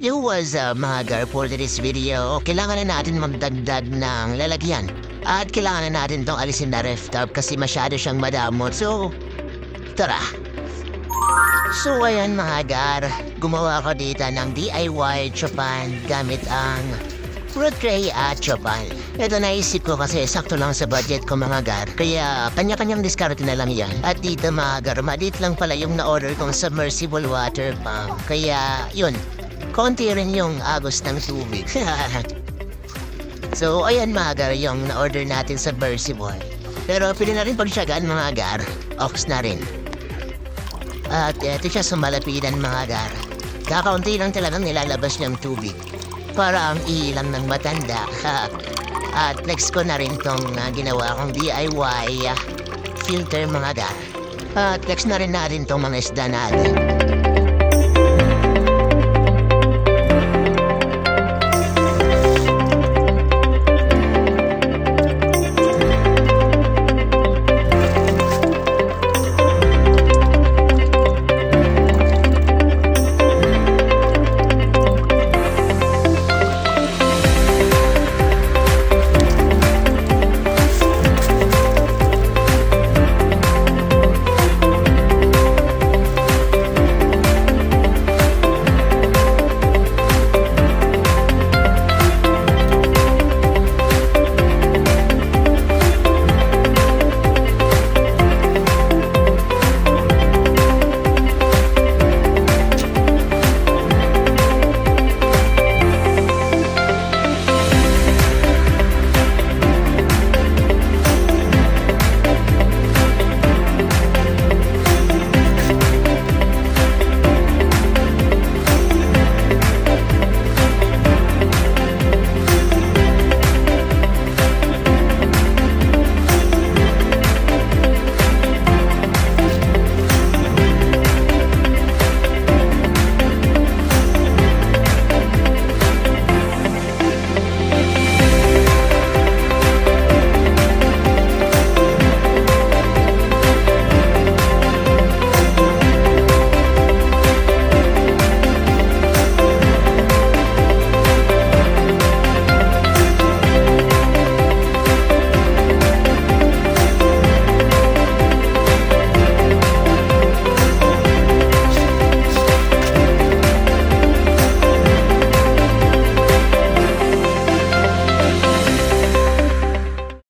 Yo, what's up mga gar, for this video, kailangan na natin magdagdag ng lalagyan. At kailangan na natin tong alisin na ref top kasi masyado siyang madamot. So, tara! So ayan mga gar, gumawa ko dito ng DIY chopan gamit ang fruit tray at chopan. Ito naisip ko kasi sakto lang sa budget ko mga gar, kaya kanya-kanyang diskarte na lang yan. At dito mga gar, madit lang pala yung na-order kong submersible water pump. Kaya yun, konti rin yung agos ng tubig. So ayan mga gar, yung na-order natin submersible. Pero pili na rin pagsyagaan mga gar, ox na rin. At ito siya sa malapitan mga gar. Kakaunti lang talagang nilalabas ng tubig. Para ang ilang ng matanda. At next ko na rin tong ginawa kong DIY filter mga gar. At next na rin natin tong mga isda natin.